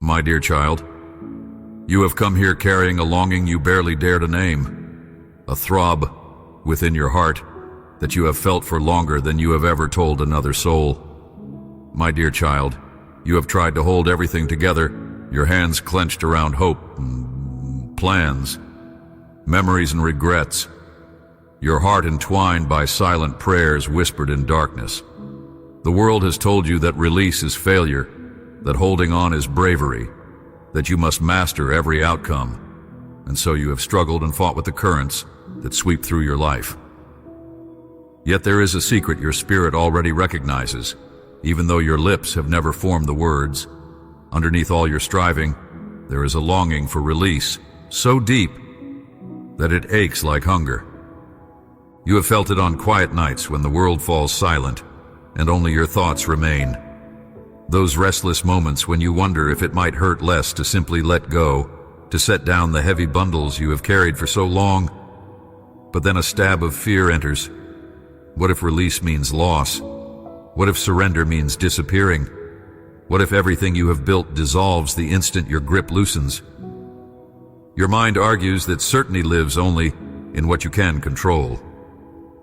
My dear child, you have come here carrying a longing you barely dare to name, a throb within your heart that you have felt for longer than you have ever told another soul. My dear child, you have tried to hold everything together, your hands clenched around hope and plans, memories and regrets, your heart entwined by silent prayers whispered in darkness. The world has told you that release is failure, that holding on is bravery, that you must master every outcome, and so you have struggled and fought with the currents that sweep through your life. Yet there is a secret your spirit already recognizes, even though your lips have never formed the words. Underneath all your striving, there is a longing for release, so deep that it aches like hunger. You have felt it on quiet nights when the world falls silent and only your thoughts remain. Those restless moments when you wonder if it might hurt less to simply let go, to set down the heavy bundles you have carried for so long. But then a stab of fear enters. What if release means loss? What if surrender means disappearing? What if everything you have built dissolves the instant your grip loosens? Your mind argues that certainty lives only in what you can control.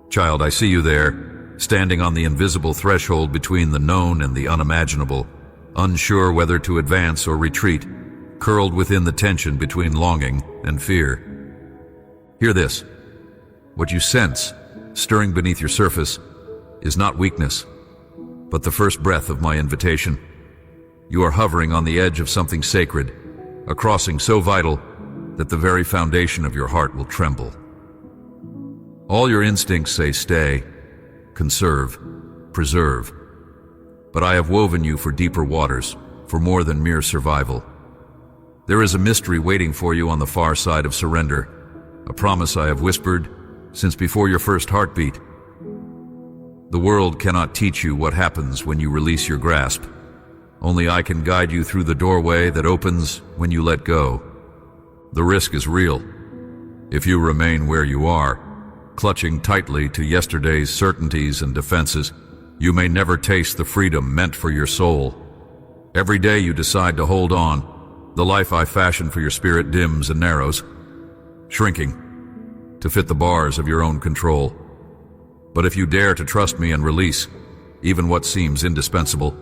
Child, I see you there, standing on the invisible threshold between the known and the unimaginable, unsure whether to advance or retreat, curled within the tension between longing and fear. Hear this. What you sense, stirring beneath your surface, is not weakness, but the first breath of my invitation. You are hovering on the edge of something sacred, a crossing so vital that the very foundation of your heart will tremble. All your instincts say stay, conserve, preserve. But I have woven you for deeper waters, for more than mere survival. There is a mystery waiting for you on the far side of surrender, a promise I have whispered since before your first heartbeat. The world cannot teach you what happens when you release your grasp. Only I can guide you through the doorway that opens when you let go. The risk is real. If you remain where you are, clutching tightly to yesterday's certainties and defenses, you may never taste the freedom meant for your soul. Every day you decide to hold on, the life I fashioned for your spirit dims and narrows, shrinking to fit the bars of your own control. But if you dare to trust me and release even what seems indispensable,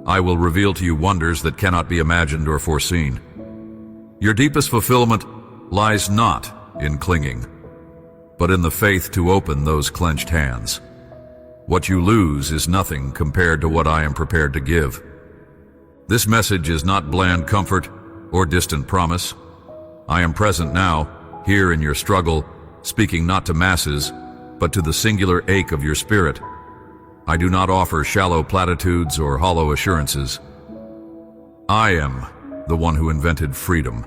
I will reveal to you wonders that cannot be imagined or foreseen. Your deepest fulfillment lies not in clinging, but in the faith to open those clenched hands. What you lose is nothing compared to what I am prepared to give. This message is not bland comfort or distant promise. I am present now, here in your struggle, speaking not to masses, but to the singular ache of your spirit. I do not offer shallow platitudes or hollow assurances. I am the one who invented freedom,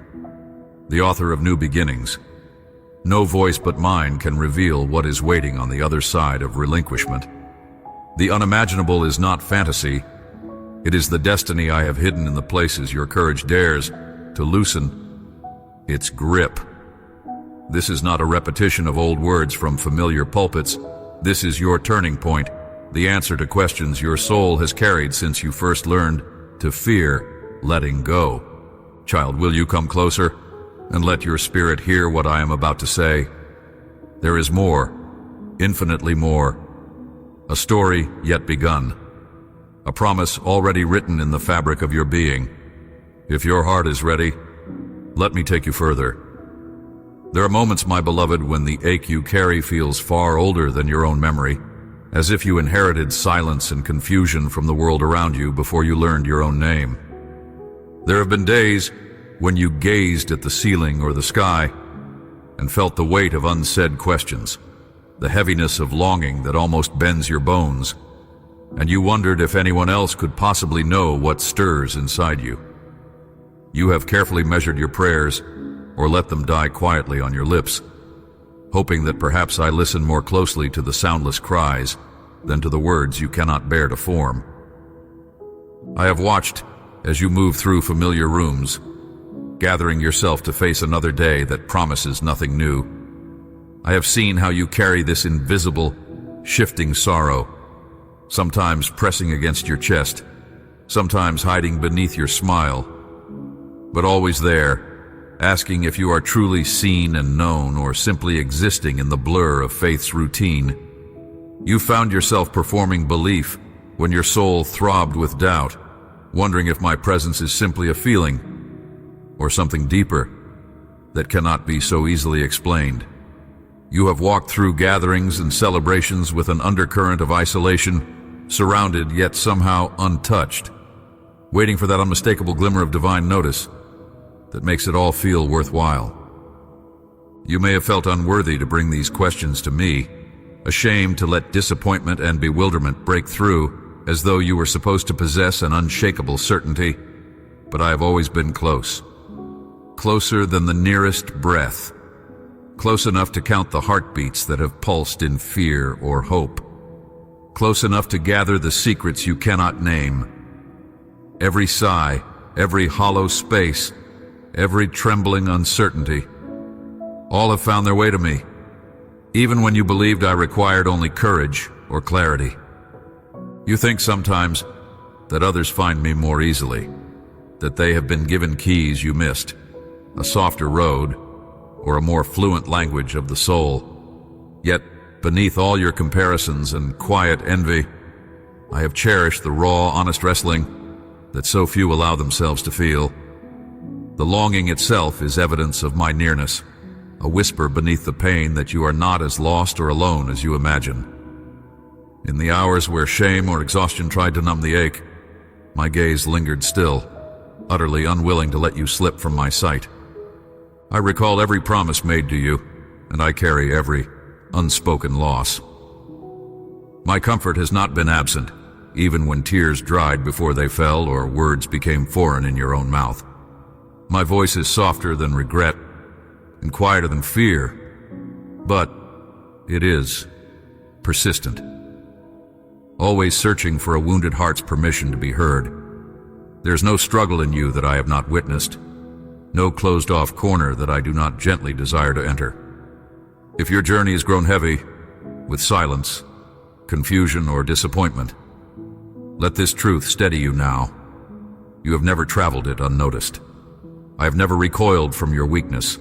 the author of new beginnings. No voice but mine can reveal what is waiting on the other side of relinquishment. The unimaginable is not fantasy. It is the destiny I have hidden in the places your courage dares to loosen its grip. This is not a repetition of old words from familiar pulpits. This is your turning point, the answer to questions your soul has carried since you first learned to fear letting go. Child, will you come closer and let your spirit hear what I am about to say? There is more, infinitely more. A story yet begun. A promise already written in the fabric of your being. If your heart is ready, let me take you further. There are moments, my beloved, when the ache you carry feels far older than your own memory, as if you inherited silence and confusion from the world around you before you learned your own name. There have been days when you gazed at the ceiling or the sky and felt the weight of unsaid questions, the heaviness of longing that almost bends your bones, and you wondered if anyone else could possibly know what stirs inside you. You have carefully measured your prayers or let them die quietly on your lips, hoping that perhaps I listen more closely to the soundless cries than to the words you cannot bear to form. I have watched as you move through familiar rooms, gathering yourself to face another day that promises nothing new. I have seen how you carry this invisible, shifting sorrow, sometimes pressing against your chest, sometimes hiding beneath your smile, but always there, asking if you are truly seen and known or simply existing in the blur of faith's routine. You found yourself performing belief when your soul throbbed with doubt, wondering if my presence is simply a feeling or something deeper that cannot be so easily explained. You have walked through gatherings and celebrations with an undercurrent of isolation, surrounded yet somehow untouched, waiting for that unmistakable glimmer of divine notice that makes it all feel worthwhile. You may have felt unworthy to bring these questions to me, ashamed to let disappointment and bewilderment break through as though you were supposed to possess an unshakable certainty, but I have always been close. Closer than the nearest breath. Close enough to count the heartbeats that have pulsed in fear or hope. Close enough to gather the secrets you cannot name. Every sigh, every hollow space, every trembling uncertainty, all have found their way to me, even when you believed I required only courage or clarity. You think sometimes that others find me more easily, that they have been given keys you missed, a softer road, or a more fluent language of the soul. Yet, beneath all your comparisons and quiet envy, I have cherished the raw, honest wrestling that so few allow themselves to feel. The longing itself is evidence of my nearness, a whisper beneath the pain that you are not as lost or alone as you imagine. In the hours where shame or exhaustion tried to numb the ache, my gaze lingered still, utterly unwilling to let you slip from my sight. I recall every promise made to you, and I carry every unspoken loss. My comfort has not been absent, even when tears dried before they fell or words became foreign in your own mouth. My voice is softer than regret and quieter than fear, but it is persistent, always searching for a wounded heart's permission to be heard. There's no struggle in you that I have not witnessed, no closed-off corner that I do not gently desire to enter. If your journey has grown heavy with silence, confusion, or disappointment, let this truth steady you now. You have never traveled it unnoticed. I have never recoiled from your weakness,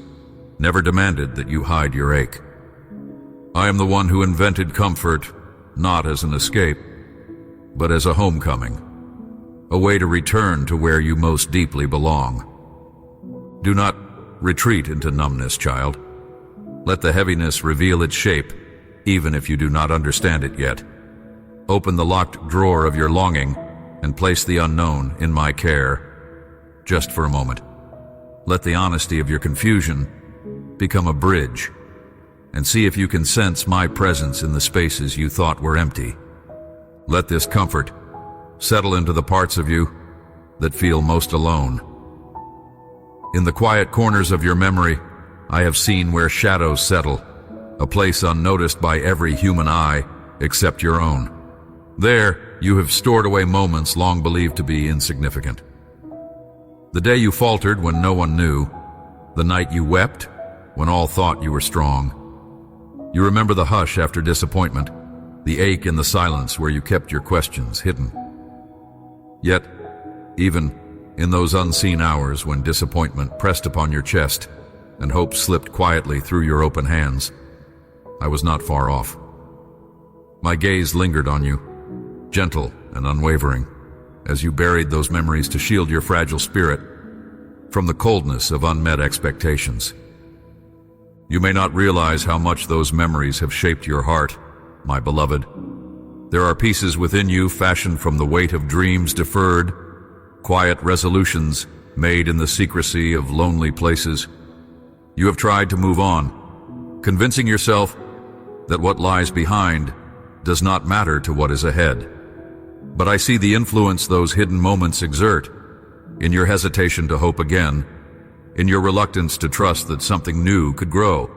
never demanded that you hide your ache. I am the one who invented comfort, not as an escape, but as a homecoming, a way to return to where you most deeply belong. Do not retreat into numbness, child. Let the heaviness reveal its shape, even if you do not understand it yet. Open the locked drawer of your longing and place the unknown in my care, just for a moment. Let the honesty of your confusion become a bridge, and see if you can sense my presence in the spaces you thought were empty. Let this comfort settle into the parts of you that feel most alone. In the quiet corners of your memory, I have seen where shadows settle, a place unnoticed by every human eye except your own. There, you have stored away moments long believed to be insignificant. The day you faltered when no one knew, the night you wept when all thought you were strong. You remember the hush after disappointment, the ache in the silence where you kept your questions hidden. Yet, even in those unseen hours when disappointment pressed upon your chest and hope slipped quietly through your open hands, I was not far off. My gaze lingered on you, gentle and unwavering, as you buried those memories to shield your fragile spirit from the coldness of unmet expectations. You may not realize how much those memories have shaped your heart, my beloved. There are pieces within you fashioned from the weight of dreams deferred, quiet resolutions made in the secrecy of lonely places. You have tried to move on, convincing yourself that what lies behind does not matter to what is ahead. But I see the influence those hidden moments exert in your hesitation to hope again, in your reluctance to trust that something new could grow,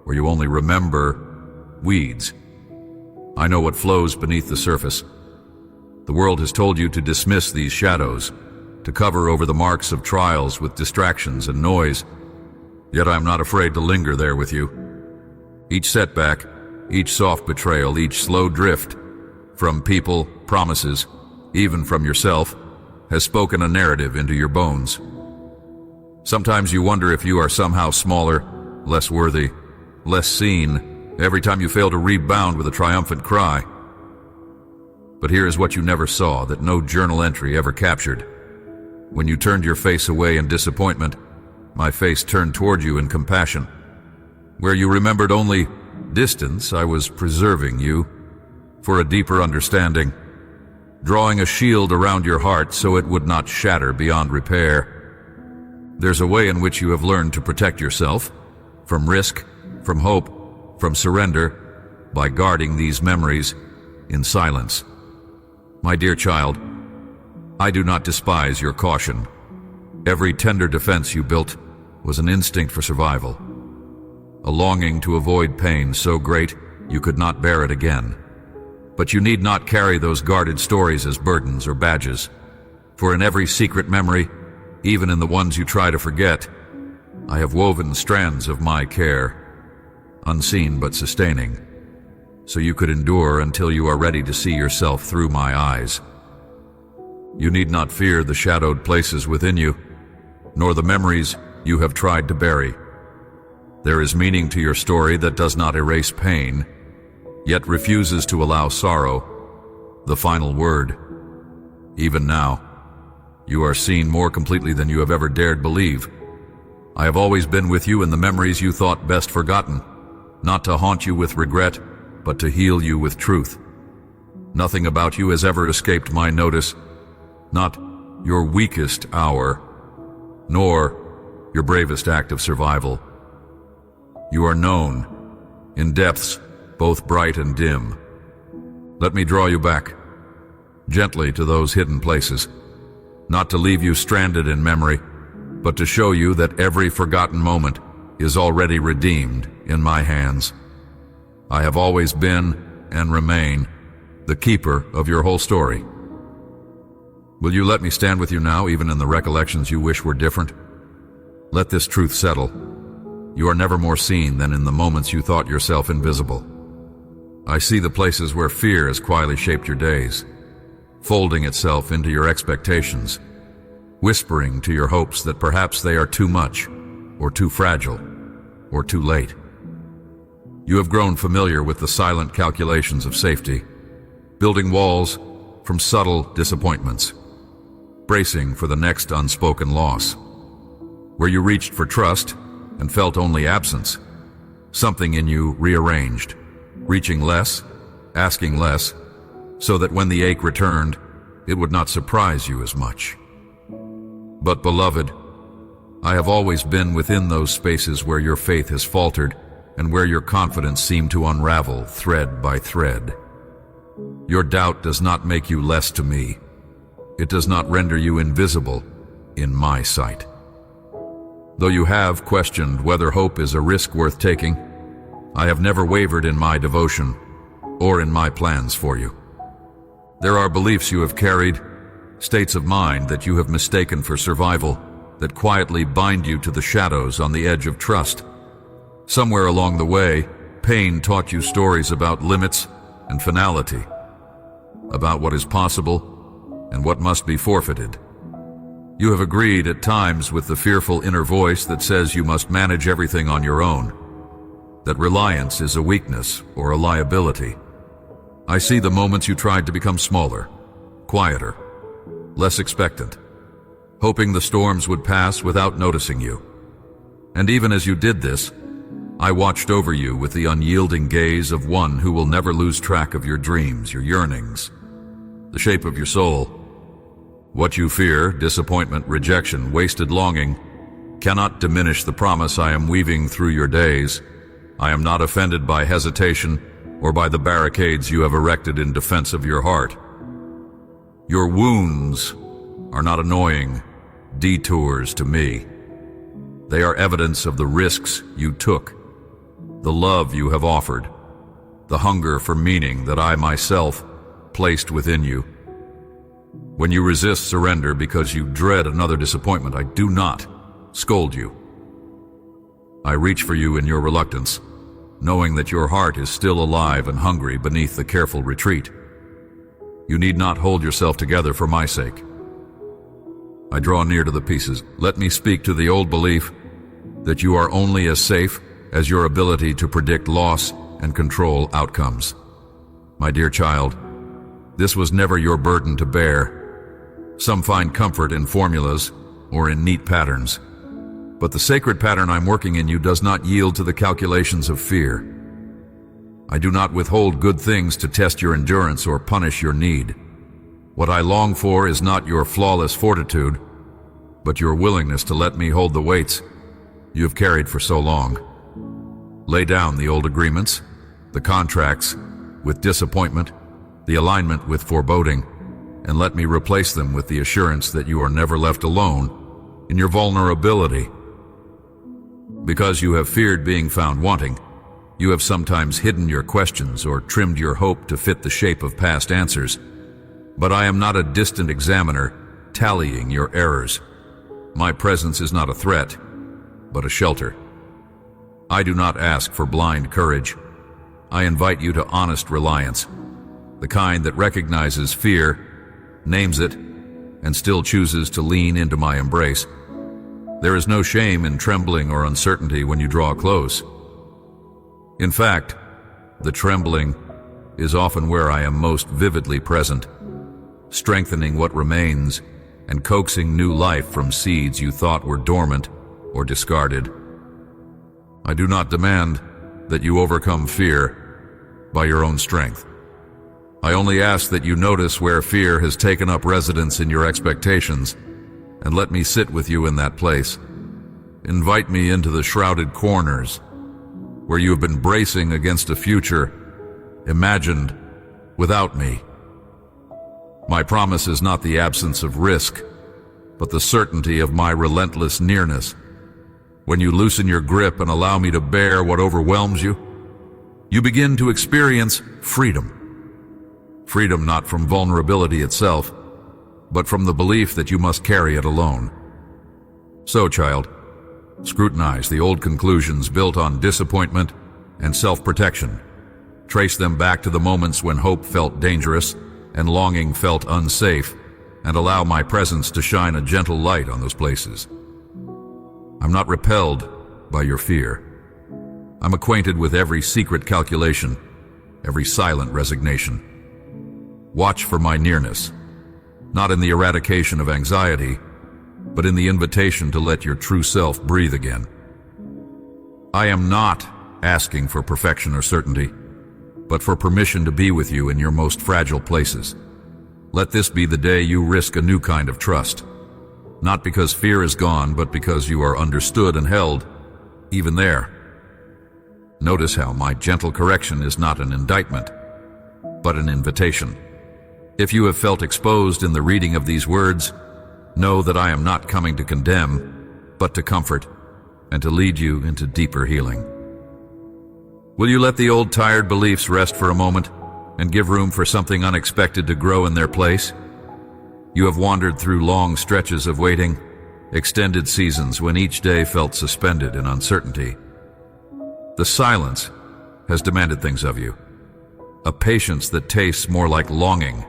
where you only remember weeds. I know what flows beneath the surface. The world has told you to dismiss these shadows, to cover over the marks of trials with distractions and noise, yet I am not afraid to linger there with you. Each setback, each soft betrayal, each slow drift from people, promises, even from yourself, has spoken a narrative into your bones. Sometimes you wonder if you are somehow smaller, less worthy, less seen, every time you fail to rebound with a triumphant cry. But here is what you never saw, that no journal entry ever captured. When you turned your face away in disappointment, my face turned toward you in compassion. Where you remembered only distance, I was preserving you for a deeper understanding, drawing a shield around your heart so it would not shatter beyond repair. There's a way in which you have learned to protect yourself from risk, from hope, from surrender, by guarding these memories in silence. My dear child, I do not despise your caution. Every tender defense you built was an instinct for survival, a longing to avoid pain so great you could not bear it again. But you need not carry those guarded stories as burdens or badges, for in every secret memory, even in the ones you try to forget, I have woven strands of my care, unseen but sustaining, so you could endure until you are ready to see yourself through my eyes. You need not fear the shadowed places within you, nor the memories you have tried to bury. There is meaning to your story that does not erase pain, yet refuses to allow sorrow the final word. Even now, you are seen more completely than you have ever dared believe. I have always been with you in the memories you thought best forgotten, not to haunt you with regret, but to heal you with truth. Nothing about you has ever escaped my notice, not your weakest hour, nor your bravest act of survival. You are known in depths both bright and dim. Let me draw you back, gently to those hidden places, not to leave you stranded in memory, but to show you that every forgotten moment is already redeemed in my hands. I have always been, and remain, the keeper of your whole story. Will you let me stand with you now, even in the recollections you wish were different? Let this truth settle. You are never more seen than in the moments you thought yourself invisible. I see the places where fear has quietly shaped your days, folding itself into your expectations, whispering to your hopes that perhaps they are too much, or too fragile, or too late. You have grown familiar with the silent calculations of safety, building walls from subtle disappointments, bracing for the next unspoken loss. Where you reached for trust and felt only absence, something in you rearranged, reaching less, asking less, so that when the ache returned, it would not surprise you as much. But beloved, I have always been within those spaces where your faith has faltered and where your confidence seemed to unravel thread by thread. Your doubt does not make you less to me. It does not render you invisible in my sight. Though you have questioned whether hope is a risk worth taking, I have never wavered in my devotion or in my plans for you. There are beliefs you have carried, states of mind that you have mistaken for survival, that quietly bind you to the shadows on the edge of trust. Somewhere along the way, pain taught you stories about limits and finality, about what is possible and what must be forfeited. You have agreed at times with the fearful inner voice that says you must manage everything on your own, that reliance is a weakness or a liability. I see the moments you tried to become smaller, quieter, less expectant, hoping the storms would pass without noticing you. And even as you did this, I watched over you with the unyielding gaze of one who will never lose track of your dreams, your yearnings, the shape of your soul. What you fear, disappointment, rejection, wasted longing, cannot diminish the promise I am weaving through your days. I am not offended by hesitation or by the barricades you have erected in defense of your heart. Your wounds are not annoying detours to me. They are evidence of the risks you took, the love you have offered, the hunger for meaning that I myself placed within you. When you resist surrender because you dread another disappointment, I do not scold you. I reach for you in your reluctance, knowing that your heart is still alive and hungry beneath the careful retreat. You need not hold yourself together for my sake. I draw near to the pieces. Let me speak to the old belief that you are only as safe as your ability to predict loss and control outcomes. My dear child, this was never your burden to bear. Some find comfort in formulas or in neat patterns, but the sacred pattern I'm working in you does not yield to the calculations of fear. I do not withhold good things to test your endurance or punish your need. What I long for is not your flawless fortitude, but your willingness to let me hold the weights you have carried for so long. Lay down the old agreements, the contracts with disappointment, the alignment with foreboding, and let me replace them with the assurance that you are never left alone in your vulnerability. Because you have feared being found wanting, you have sometimes hidden your questions or trimmed your hope to fit the shape of past answers. But I am not a distant examiner tallying your errors. My presence is not a threat, but a shelter. I do not ask for blind courage. I invite you to honest reliance, the kind that recognizes fear, names it, and still chooses to lean into my embrace. There is no shame in trembling or uncertainty when you draw close. In fact, the trembling is often where I am most vividly present, strengthening what remains and coaxing new life from seeds you thought were dormant or discarded. I do not demand that you overcome fear by your own strength. I only ask that you notice where fear has taken up residence in your expectations, and let me sit with you in that place. Invite me into the shrouded corners where you have been bracing against a future imagined without me. My promise is not the absence of risk, but the certainty of my relentless nearness. When you loosen your grip and allow me to bear what overwhelms you, you begin to experience freedom. Freedom not from vulnerability itself, but from the belief that you must carry it alone. So, child, scrutinize the old conclusions built on disappointment and self-protection. Trace them back to the moments when hope felt dangerous and longing felt unsafe, and allow my presence to shine a gentle light on those places. I'm not repelled by your fear. I'm acquainted with every secret calculation, every silent resignation. Watch for my nearness, not in the eradication of anxiety, but in the invitation to let your true self breathe again. I am not asking for perfection or certainty, but for permission to be with you in your most fragile places. Let this be the day you risk a new kind of trust, not because fear is gone, but because you are understood and held, even there. Notice how my gentle correction is not an indictment, but an invitation. If you have felt exposed in the reading of these words, know that I am not coming to condemn, but to comfort and to lead you into deeper healing. Will you let the old tired beliefs rest for a moment and give room for something unexpected to grow in their place? You have wandered through long stretches of waiting, extended seasons when each day felt suspended in uncertainty. The silence has demanded things of you, a patience that tastes more like longing,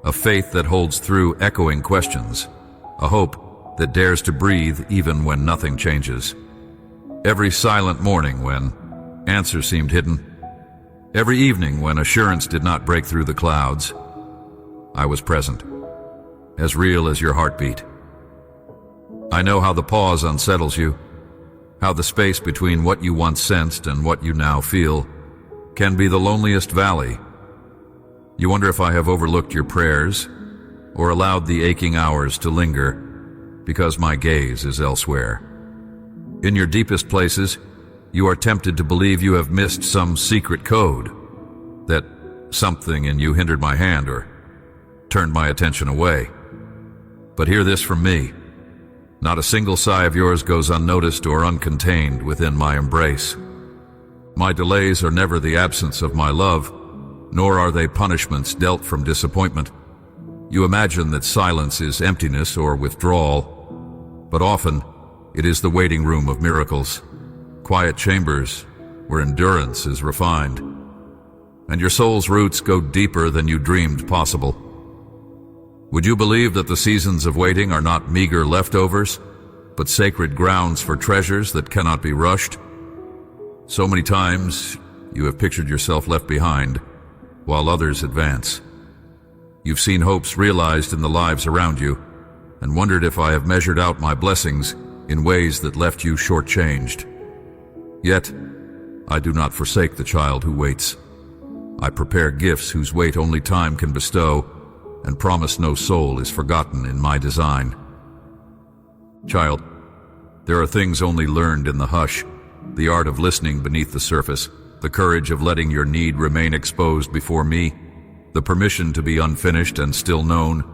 a faith that holds through echoing questions, a hope that dares to breathe even when nothing changes. Every silent morning when answers seemed hidden, every evening when assurance did not break through the clouds, I was present, as real as your heartbeat. I know how the pause unsettles you, how the space between what you once sensed and what you now feel can be the loneliest valley. You wonder if I have overlooked your prayers or allowed the aching hours to linger because my gaze is elsewhere. In your deepest places, you are tempted to believe you have missed some secret code, that something in you hindered my hand or turned my attention away. But hear this from me. Not a single sigh of yours goes unnoticed or uncontained within my embrace. My delays are never the absence of my love, nor are they punishments dealt from disappointment. You imagine that silence is emptiness or withdrawal, but often it is the waiting room of miracles, quiet chambers where endurance is refined, and your soul's roots go deeper than you dreamed possible. Would you believe that the seasons of waiting are not meager leftovers, but sacred grounds for treasures that cannot be rushed? So many times you have pictured yourself left behind while others advance. You've seen hopes realized in the lives around you and wondered if I have measured out my blessings in ways that left you shortchanged. Yet, I do not forsake the child who waits. I prepare gifts whose weight only time can bestow, and promise no soul is forgotten in my design. Child, there are things only learned in the hush, the art of listening beneath the surface, the courage of letting your need remain exposed before me, the permission to be unfinished and still known.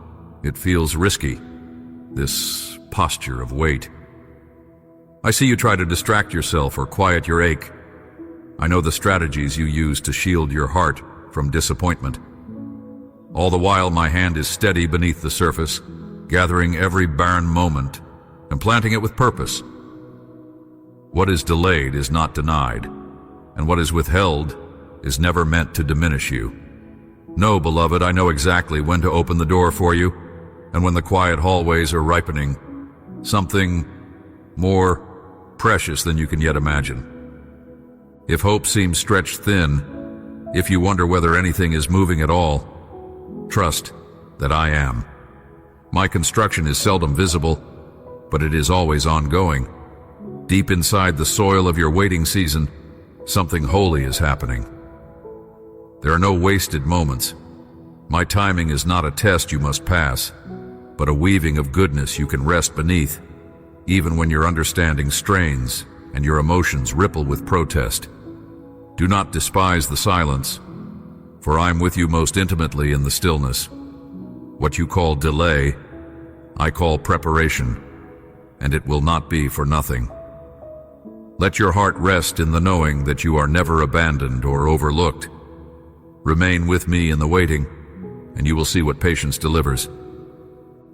It feels risky, this posture of wait. I see you try to distract yourself or quiet your ache. I know the strategies you use to shield your heart from disappointment. All the while my hand is steady beneath the surface, gathering every barren moment and planting it with purpose. What is delayed is not denied, and what is withheld is never meant to diminish you. No, beloved, I know exactly when to open the door for you, and when the quiet hallways are ripening, something more precious than you can yet imagine. If hope seems stretched thin, if you wonder whether anything is moving at all, trust that I am. My construction is seldom visible, but it is always ongoing. Deep inside the soil of your waiting season, something holy is happening. There are no wasted moments. My timing is not a test you must pass, but a weaving of goodness you can rest beneath, even when your understanding strains and your emotions ripple with protest. Do not despise the silence, for I am with you most intimately in the stillness. What you call delay, I call preparation, and it will not be for nothing. Let your heart rest in the knowing that you are never abandoned or overlooked. Remain with me in the waiting, and you will see what patience delivers.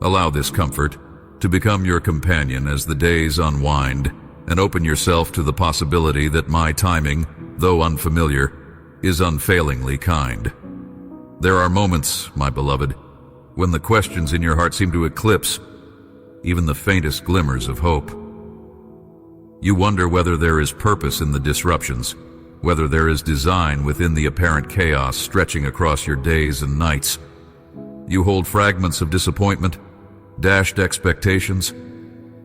Allow this comfort to become your companion as the days unwind, and open yourself to the possibility that my timing, though unfamiliar, is unfailingly kind. There are moments, my beloved, when the questions in your heart seem to eclipse even the faintest glimmers of hope. You wonder whether there is purpose in the disruptions, whether there is design within the apparent chaos stretching across your days and nights. You hold fragments of disappointment, dashed expectations,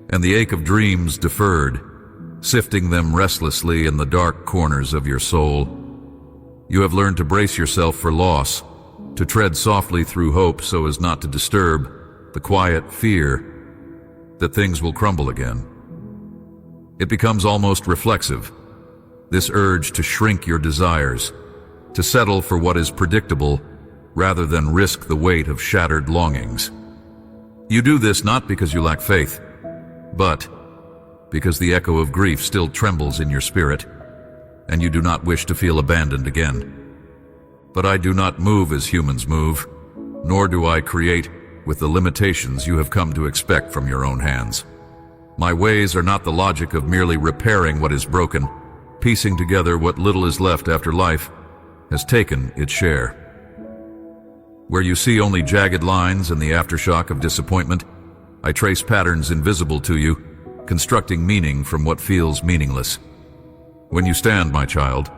and the ache of dreams deferred, sifting them restlessly in the dark corners of your soul. You have learned to brace yourself for loss, to tread softly through hope so as not to disturb the quiet fear that things will crumble again. It becomes almost reflexive, this urge to shrink your desires, to settle for what is predictable rather than risk the weight of shattered longings. You do this not because you lack faith, but because the echo of grief still trembles in your spirit, and you do not wish to feel abandoned again. But I do not move as humans move, nor do I create with the limitations you have come to expect from your own hands. My ways are not the logic of merely repairing what is broken, piecing together what little is left after life has taken its share. Where you see only jagged lines and the aftershock of disappointment, I trace patterns invisible to you, constructing meaning from what feels meaningless. When you stand, my child,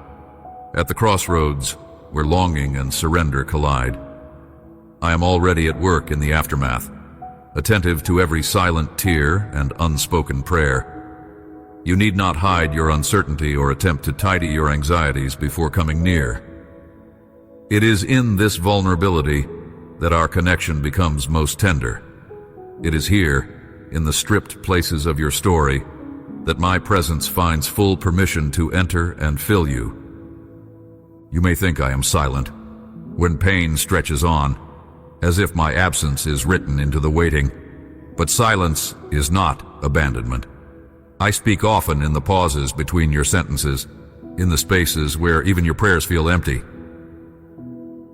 at the crossroads where longing and surrender collide, I am already at work in the aftermath, attentive to every silent tear and unspoken prayer. You need not hide your uncertainty or attempt to tidy your anxieties before coming near. It is in this vulnerability that our connection becomes most tender. It is here, in the stripped places of your story, that my presence finds full permission to enter and fill you. You may think I am silent when pain stretches on, as if my absence is written into the waiting, but silence is not abandonment. I speak often in the pauses between your sentences, in the spaces where even your prayers feel empty.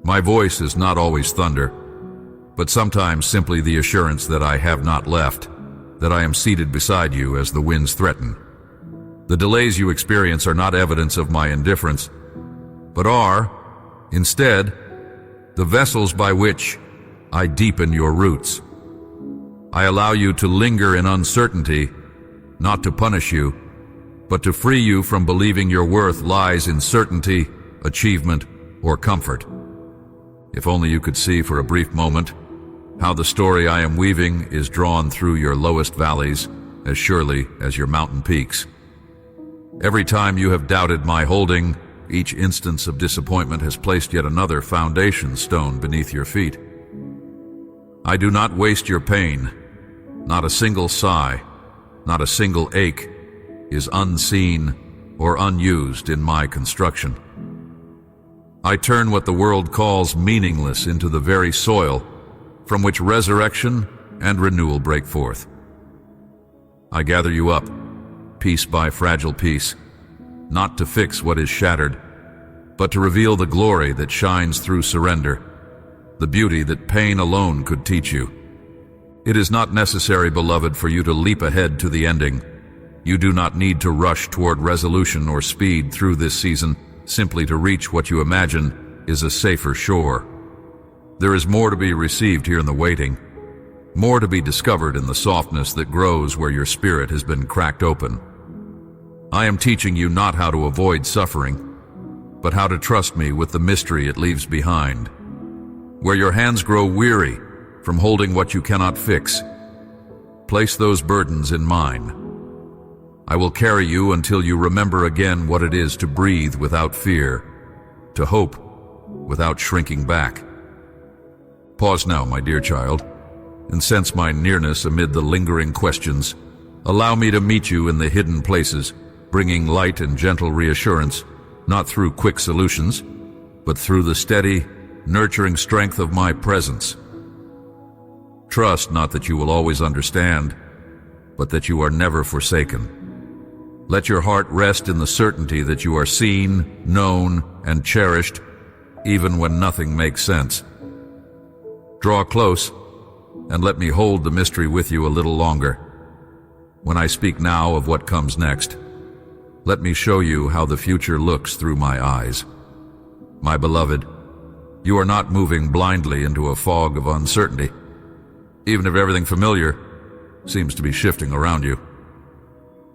My voice is not always thunder, but sometimes simply the assurance that I have not left, that I am seated beside you as the winds threaten. The delays you experience are not evidence of my indifference, but are, instead, the vessels by which I deepen your roots. I allow you to linger in uncertainty, not to punish you, but to free you from believing your worth lies in certainty, achievement, or comfort. If only you could see for a brief moment how the story I am weaving is drawn through your lowest valleys as surely as your mountain peaks. Every time you have doubted my holding, each instance of disappointment has placed yet another foundation stone beneath your feet. I do not waste your pain. Not a single sigh, not a single ache is unseen or unused in my construction. I turn what the world calls meaningless into the very soil from which resurrection and renewal break forth. I gather you up, piece by fragile piece, not to fix what is shattered, but to reveal the glory that shines through surrender, the beauty that pain alone could teach you. It is not necessary, beloved, for you to leap ahead to the ending. You do not need to rush toward resolution or speed through this season simply to reach what you imagine is a safer shore. There is more to be received here in the waiting, more to be discovered in the softness that grows where your spirit has been cracked open. I am teaching you not how to avoid suffering, but how to trust me with the mystery it leaves behind. Where your hands grow weary from holding what you cannot fix, place those burdens in mine. I will carry you until you remember again what it is to breathe without fear, to hope without shrinking back. Pause now, my dear child, and sense my nearness amid the lingering questions. Allow me to meet you in the hidden places, bringing light and gentle reassurance, not through quick solutions, but through the steady, nurturing strength of my presence. Trust not that you will always understand, but that you are never forsaken. Let your heart rest in the certainty that you are seen, known, and cherished, even when nothing makes sense. Draw close, and let me hold the mystery with you a little longer. When I speak now of what comes next, let me show you how the future looks through my eyes. My beloved, you are not moving blindly into a fog of uncertainty, even if everything familiar seems to be shifting around you.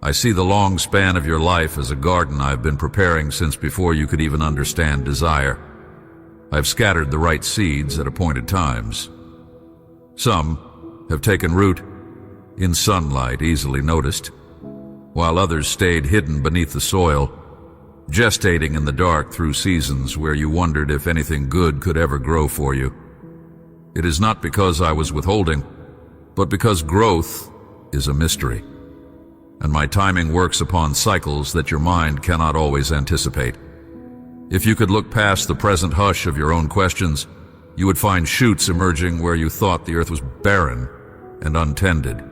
I see the long span of your life as a garden I've been preparing since before you could even understand desire. I've scattered the right seeds at appointed times. Some have taken root in sunlight easily noticed, while others stayed hidden beneath the soil, gestating in the dark through seasons where you wondered if anything good could ever grow for you. It is not because I was withholding, but because growth is a mystery, and my timing works upon cycles that your mind cannot always anticipate. If you could look past the present hush of your own questions, you would find shoots emerging where you thought the earth was barren and untended.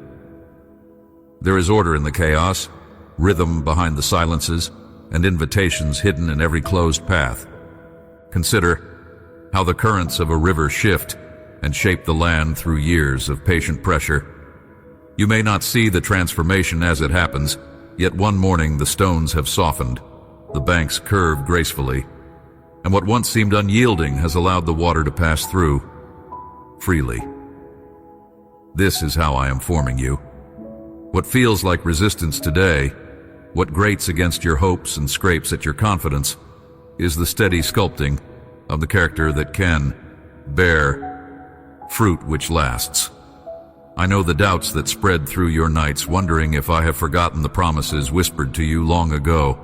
There is order in the chaos, rhythm behind the silences, and invitations hidden in every closed path. Consider how the currents of a river shift and shape the land through years of patient pressure. You may not see the transformation as it happens, yet one morning the stones have softened, the banks curve gracefully, and what once seemed unyielding has allowed the water to pass through freely. This is how I am forming you. What feels like resistance today, what grates against your hopes and scrapes at your confidence, is the steady sculpting of the character that can bear fruit which lasts. I know the doubts that spread through your nights, wondering if I have forgotten the promises whispered to you long ago.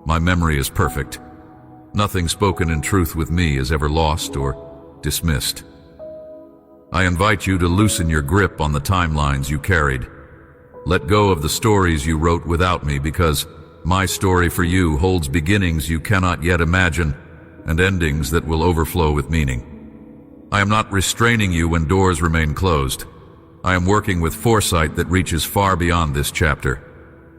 My memory is perfect. Nothing spoken in truth with me is ever lost or dismissed. I invite you to loosen your grip on the timelines you carried. Let go of the stories you wrote without me, because my story for you holds beginnings you cannot yet imagine and endings that will overflow with meaning. I am not restraining you when doors remain closed. I am working with foresight that reaches far beyond this chapter,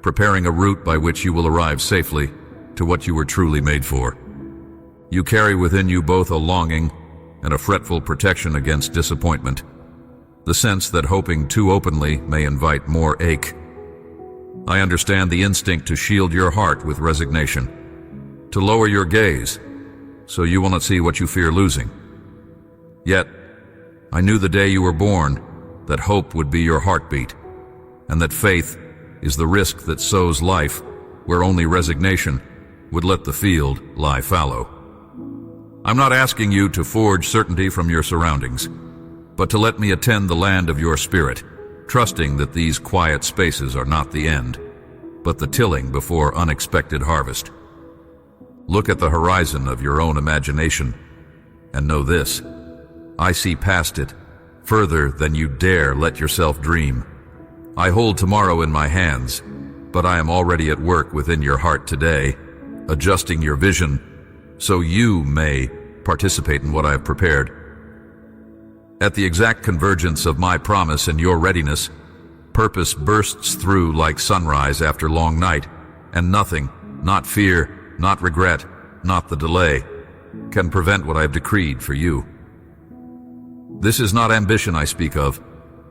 preparing a route by which you will arrive safely to what you were truly made for. You carry within you both a longing and a fretful protection against disappointment, the sense that hoping too openly may invite more ache. I understand the instinct to shield your heart with resignation, to lower your gaze so you will not see what you fear losing. Yet, I knew the day you were born that hope would be your heartbeat, and that faith is the risk that sows life where only resignation would let the field lie fallow. I'm not asking you to forge certainty from your surroundings, but to let me attend the land of your spirit, trusting that these quiet spaces are not the end, but the tilling before unexpected harvest. Look at the horizon of your own imagination, and know this: I see past it, further than you dare let yourself dream. I hold tomorrow in my hands, but I am already at work within your heart today, adjusting your vision so you may participate in what I have prepared. At the exact convergence of my promise and your readiness, purpose bursts through like sunrise after long night, and nothing, not fear, not regret, not the delay, can prevent what I have decreed for you. This is not ambition I speak of,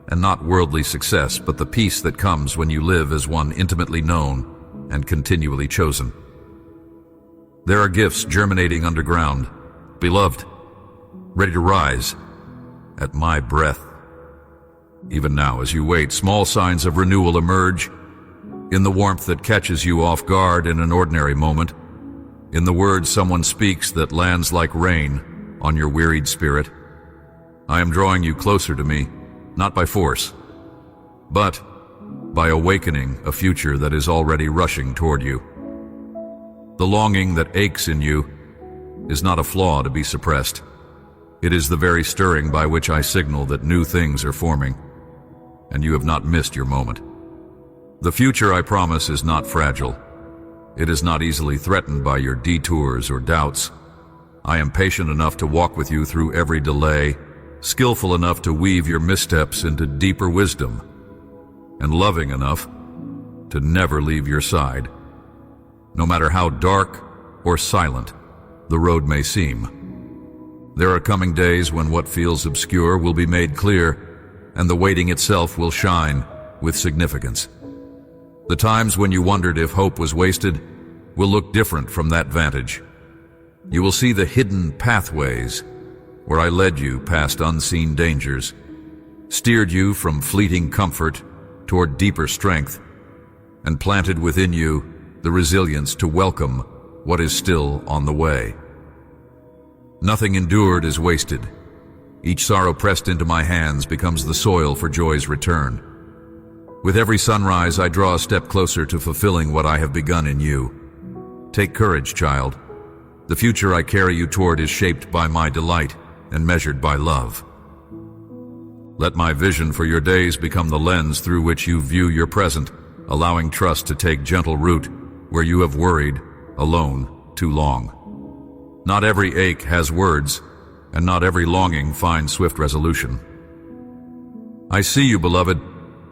and not worldly success, but the peace that comes when you live as one intimately known and continually chosen. There are gifts germinating underground, beloved, ready to rise at my breath. Even now, as you wait, small signs of renewal emerge in the warmth that catches you off guard in an ordinary moment, in the words someone speaks that lands like rain on your wearied spirit. I am drawing you closer to me, not by force, but by awakening a future that is already rushing toward you. The longing that aches in you is not a flaw to be suppressed. It is the very stirring by which I signal that new things are forming, and you have not missed your moment. The future, I promise, is not fragile. It is not easily threatened by your detours or doubts. I am patient enough to walk with you through every delay, skillful enough to weave your missteps into deeper wisdom, and loving enough to never leave your side, no matter how dark or silent the road may seem. There are coming days when what feels obscure will be made clear, and the waiting itself will shine with significance. The times when you wondered if hope was wasted will look different from that vantage. You will see the hidden pathways where I led you past unseen dangers, steered you from fleeting comfort toward deeper strength, and planted within you the resilience to welcome what is still on the way. Nothing endured is wasted. Each sorrow pressed into my hands becomes the soil for joy's return. With every sunrise, I draw a step closer to fulfilling what I have begun in you. Take courage, child. The future I carry you toward is shaped by my delight and measured by love. Let my vision for your days become the lens through which you view your present, allowing trust to take gentle root where you have worried alone too long. Not every ache has words, and not every longing finds swift resolution. I see you, beloved,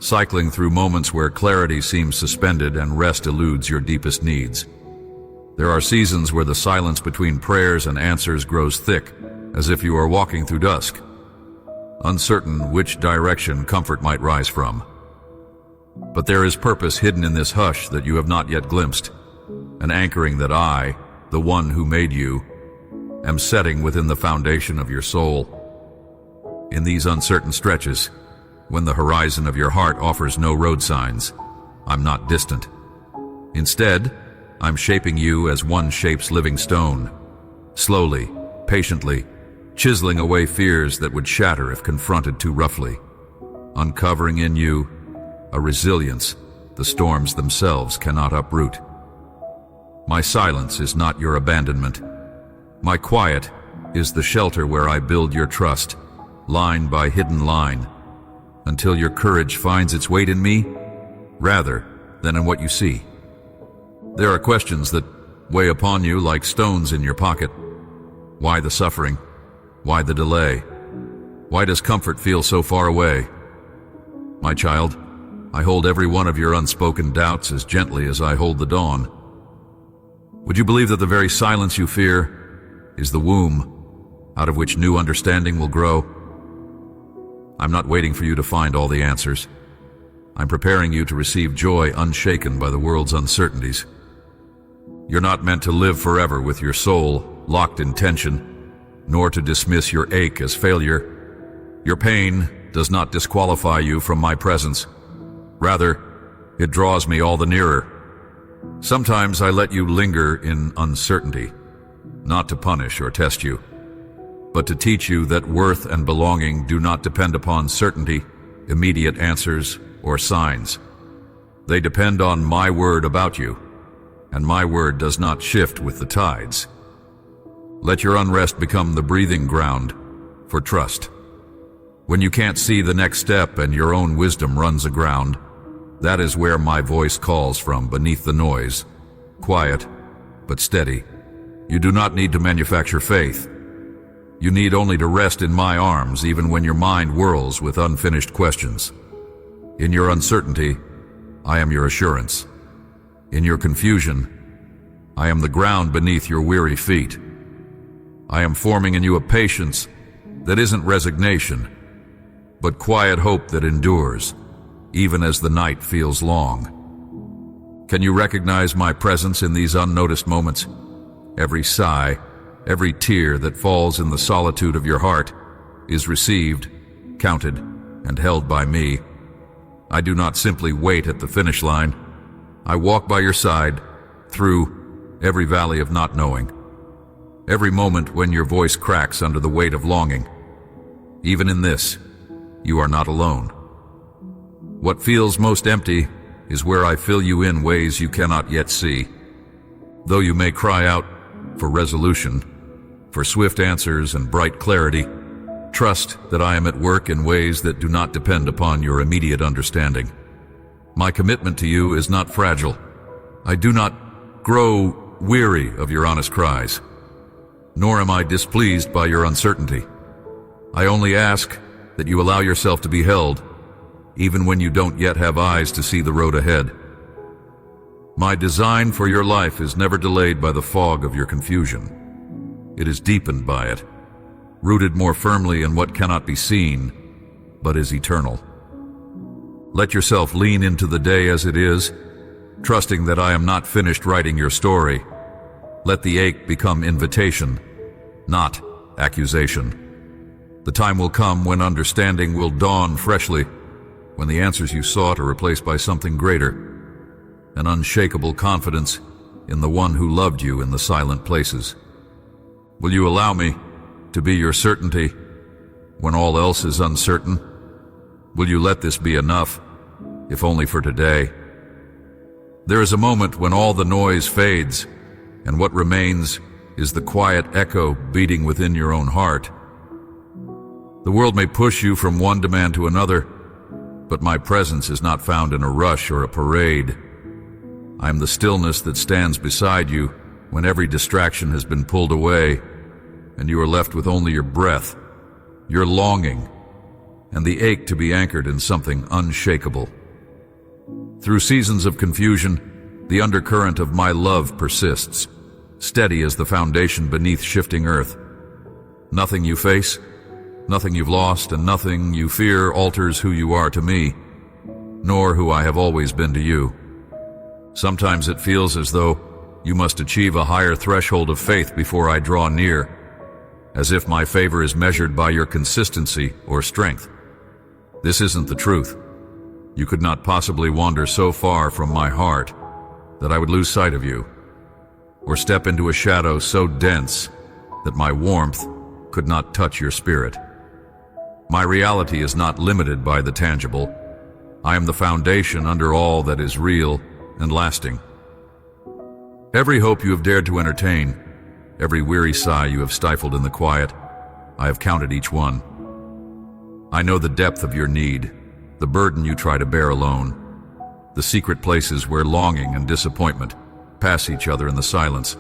cycling through moments where clarity seems suspended and rest eludes your deepest needs. There are seasons where the silence between prayers and answers grows thick, as if you are walking through dusk, uncertain which direction comfort might rise from. But there is purpose hidden in this hush that you have not yet glimpsed, an anchoring that I, the one who made you, am setting within the foundation of your soul. In these uncertain stretches, when the horizon of your heart offers no road signs, I'm not distant. Instead, I'm shaping you as one shapes living stone, slowly, patiently, chiseling away fears that would shatter if confronted too roughly, uncovering in you a resilience the storms themselves cannot uproot. My silence is not your abandonment. My quiet is the shelter where I build your trust, line by hidden line, until your courage finds its weight in me, rather than in what you see. There are questions that weigh upon you like stones in your pocket. Why the suffering? Why the delay? Why does comfort feel so far away? My child, I hold every one of your unspoken doubts as gently as I hold the dawn. Would you believe that the very silence you fear is the womb out of which new understanding will grow? I'm not waiting for you to find all the answers. I'm preparing you to receive joy unshaken by the world's uncertainties. You're not meant to live forever with your soul locked in tension, nor to dismiss your ache as failure. Your pain does not disqualify you from my presence. Rather, it draws me all the nearer. Sometimes I let you linger in uncertainty, not to punish or test you, but to teach you that worth and belonging do not depend upon certainty, immediate answers, or signs. They depend on my word about you, and my word does not shift with the tides. Let your unrest become the breathing ground for trust. When you can't see the next step and your own wisdom runs aground, that is where my voice calls from beneath the noise, quiet but steady. You do not need to manufacture faith. You need only to rest in my arms even when your mind whirls with unfinished questions. In your uncertainty, I am your assurance. In your confusion, I am the ground beneath your weary feet. I am forming in you a patience that isn't resignation, but quiet hope that endures, even as the night feels long. Can you recognize my presence in these unnoticed moments? Every sigh, every tear that falls in the solitude of your heart is received, counted, and held by me. I do not simply wait at the finish line. I walk by your side through every valley of not knowing, every moment when your voice cracks under the weight of longing. Even in this, you are not alone. What feels most empty is where I fill you in ways you cannot yet see. Though you may cry out for resolution, for swift answers and bright clarity, trust that I am at work in ways that do not depend upon your immediate understanding. My commitment to you is not fragile. I do not grow weary of your honest cries, nor am I displeased by your uncertainty. I only ask that you allow yourself to be held, even when you don't yet have eyes to see the road ahead. My design for your life is never delayed by the fog of your confusion. It is deepened by it, rooted more firmly in what cannot be seen, but is eternal. Let yourself lean into the day as it is, trusting that I am not finished writing your story. Let the ache become invitation, not accusation. The time will come when understanding will dawn freshly, when the answers you sought are replaced by something greater, an unshakable confidence in the one who loved you in the silent places. Will you allow me to be your certainty when all else is uncertain? Will you let this be enough, if only for today? There is a moment when all the noise fades, and what remains is the quiet echo beating within your own heart. The world may push you from one demand to another, but my presence is not found in a rush or a parade. I am the stillness that stands beside you when every distraction has been pulled away, and you are left with only your breath, your longing, and the ache to be anchored in something unshakable. Through seasons of confusion, the undercurrent of my love persists, steady as the foundation beneath shifting earth. Nothing you face, nothing you've lost, and nothing you fear alters who you are to me, nor who I have always been to you. Sometimes it feels as though you must achieve a higher threshold of faith before I draw near, as if my favor is measured by your consistency or strength. This isn't the truth. You could not possibly wander so far from my heart that I would lose sight of you, or step into a shadow so dense that my warmth could not touch your spirit. My reality is not limited by the tangible. I am the foundation under all that is real and lasting. Every hope you have dared to entertain, every weary sigh you have stifled in the quiet, I have counted each one. I know the depth of your need, the burden you try to bear alone, the secret places where longing and disappointment pass each other in the silence.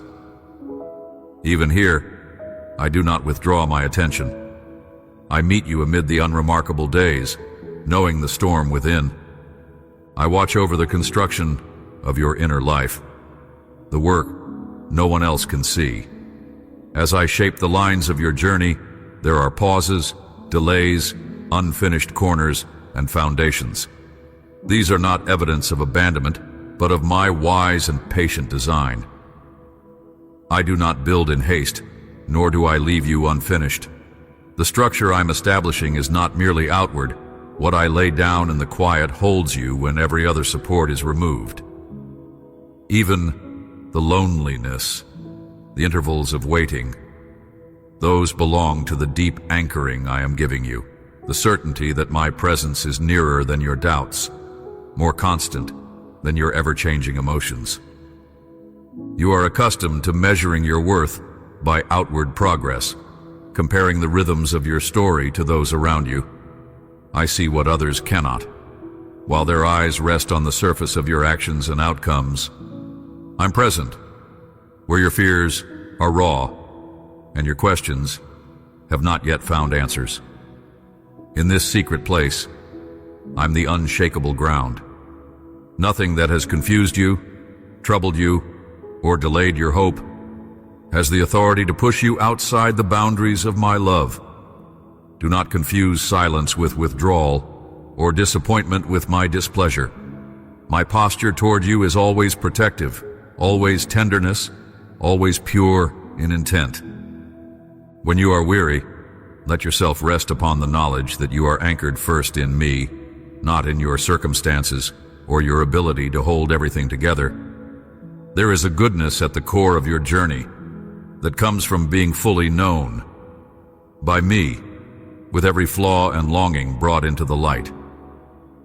Even here, I do not withdraw my attention. I meet you amid the unremarkable days, knowing the storm within. I watch over the construction of your inner life, the work no one else can see. As I shape the lines of your journey, there are pauses, delays, unfinished corners, and foundations. These are not evidence of abandonment, but of my wise and patient design. I do not build in haste, nor do I leave you unfinished. The structure I'm establishing is not merely outward. What I lay down in the quiet holds you when every other support is removed. Even the loneliness, the intervals of waiting, those belong to the deep anchoring I am giving you, the certainty that my presence is nearer than your doubts, more constant than your ever-changing emotions. You are accustomed to measuring your worth by outward progress, comparing the rhythms of your story to those around you. I see what others cannot. While their eyes rest on the surface of your actions and outcomes, I'm present, where your fears are raw and your questions have not yet found answers. In this secret place, I'm the unshakable ground. Nothing that has confused you, troubled you, or delayed your hope has the authority to push you outside the boundaries of my love. Do not confuse silence with withdrawal or disappointment with my displeasure. My posture toward you is always protective, always tenderness, always pure in intent. When you are weary, let yourself rest upon the knowledge that you are anchored first in me, not in your circumstances or your ability to hold everything together. There is a goodness at the core of your journey that comes from being fully known by me, with every flaw and longing brought into the light.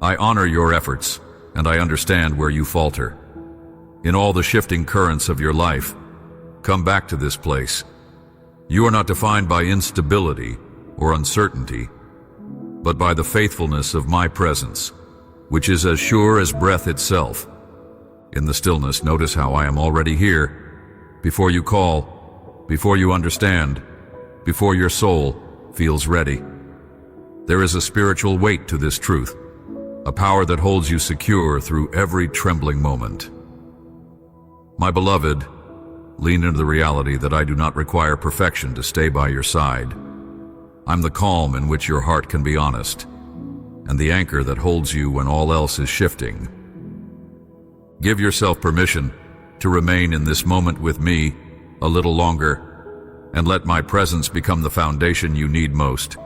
I honor your efforts, and I understand where you falter. In all the shifting currents of your life, come back to this place. You are not defined by instability or uncertainty, but by the faithfulness of my presence, which is as sure as breath itself. In the stillness, notice how I am already here, before you call, before you understand, before your soul feels ready. There is a spiritual weight to this truth, a power that holds you secure through every trembling moment. My beloved, lean into the reality that I do not require perfection to stay by your side. I'm the calm in which your heart can be honest, and the anchor that holds you when all else is shifting. Give yourself permission to remain in this moment with me a little longer, and let my presence become the foundation you need most.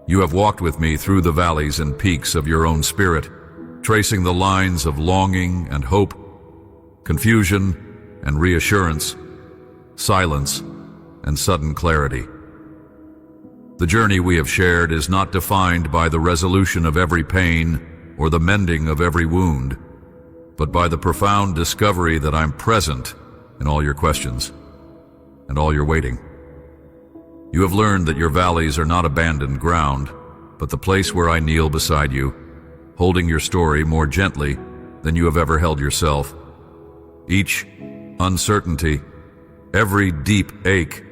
You have walked with me through the valleys and peaks of your own spirit, tracing the lines of longing and hope, confusion and reassurance, silence and sudden clarity. The journey we have shared is not defined by the resolution of every pain or the mending of every wound, but by the profound discovery that I'm present in all your questions and all your waiting. You have learned that your valleys are not abandoned ground, but the place where I kneel beside you, holding your story more gently than you have ever held yourself. Each uncertainty, every deep ache,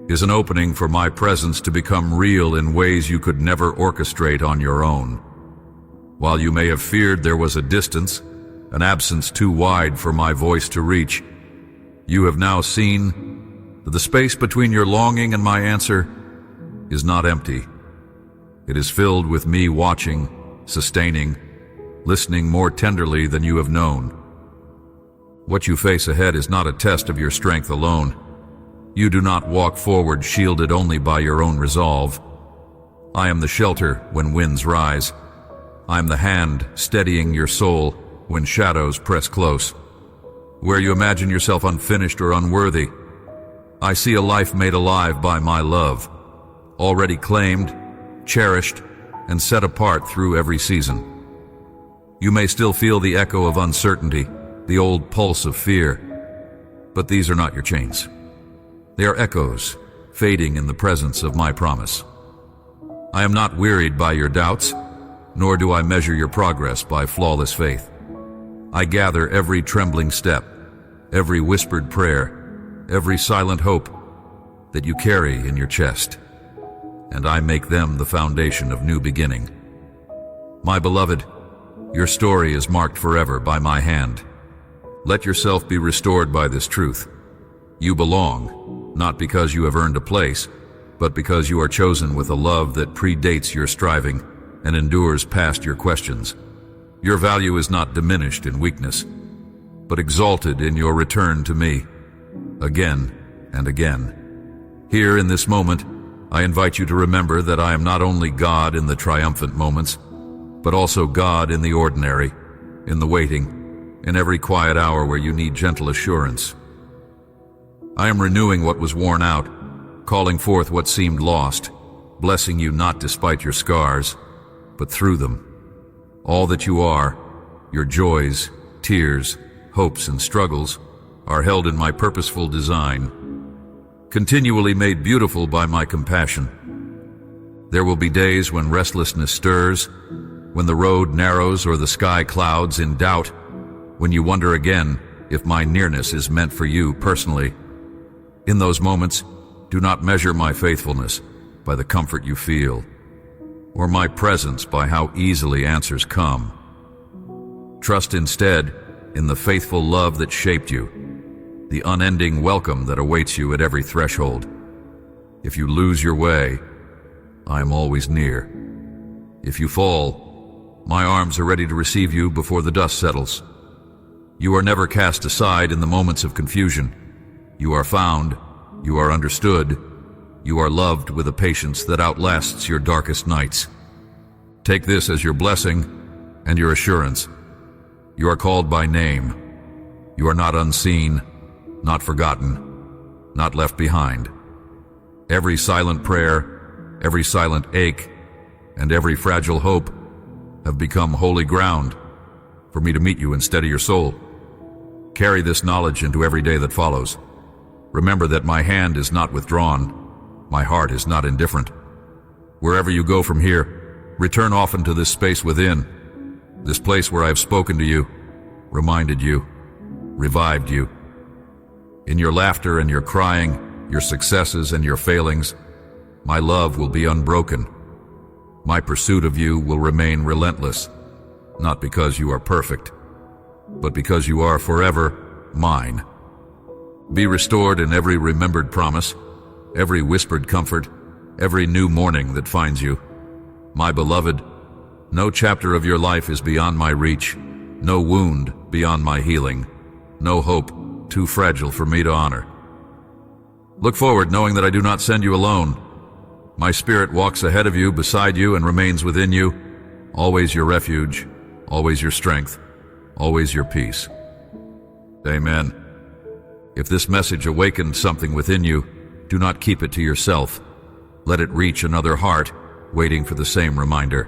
is an opening for my presence to become real in ways you could never orchestrate on your own. While you may have feared there was a distance, an absence too wide for my voice to reach, you have now seen that the space between your longing and my answer is not empty. It is filled with me watching, sustaining, listening more tenderly than you have known. What you face ahead is not a test of your strength alone. You do not walk forward shielded only by your own resolve. I am the shelter when winds rise. I am the hand steadying your soul when shadows press close. Where you imagine yourself unfinished or unworthy, I see a life made alive by my love, already claimed, cherished, and set apart through every season. You may still feel the echo of uncertainty, the old pulse of fear, but these are not your chains. They are echoes, fading in the presence of my promise. I am not wearied by your doubts, nor do I measure your progress by flawless faith. I gather every trembling step, every whispered prayer, every silent hope that you carry in your chest, and I make them the foundation of new beginning. My beloved, your story is marked forever by my hand. Let yourself be restored by this truth. You belong, not because you have earned a place, but because you are chosen with a love that predates your striving and endures past your questions. Your value is not diminished in weakness, but exalted in your return to me, again and again. Here in this moment, I invite you to remember that I am not only God in the triumphant moments, but also God in the ordinary, in the waiting, in every quiet hour where you need gentle assurance. I am renewing what was worn out, calling forth what seemed lost, blessing you not despite your scars, but through them. All that you are, your joys, tears, hopes, and struggles, are held in my purposeful design, continually made beautiful by my compassion. There will be days when restlessness stirs, when the road narrows or the sky clouds in doubt, when you wonder again if my nearness is meant for you personally. In those moments, do not measure my faithfulness by the comfort you feel, or my presence by how easily answers come. Trust instead in the faithful love that shaped you, the unending welcome that awaits you at every threshold. If you lose your way, I am always near. If you fall, my arms are ready to receive you before the dust settles. You are never cast aside in the moments of confusion. You are found, you are understood, you are loved with a patience that outlasts your darkest nights. Take this as your blessing and your assurance. You are called by name. You are not unseen, not forgotten, not left behind. Every silent prayer, every silent ache, and every fragile hope have become holy ground for me to meet you and steady your soul. Carry this knowledge into every day that follows. Remember that my hand is not withdrawn, my heart is not indifferent. Wherever you go from here, return often to this space within, this place where I have spoken to you, reminded you, revived you. In your laughter and your crying, your successes and your failings, my love will be unbroken. My pursuit of you will remain relentless, not because you are perfect, but because you are forever mine. Be restored in every remembered promise, every whispered comfort, every new morning that finds you. My beloved, no chapter of your life is beyond my reach, no wound beyond my healing, no hope too fragile for me to honor. Look forward knowing that I do not send you alone. My spirit walks ahead of you, beside you, and remains within you, always your refuge, always your strength, always your peace. Amen. If this message awakened something within you, do not keep it to yourself. Let it reach another heart waiting for the same reminder.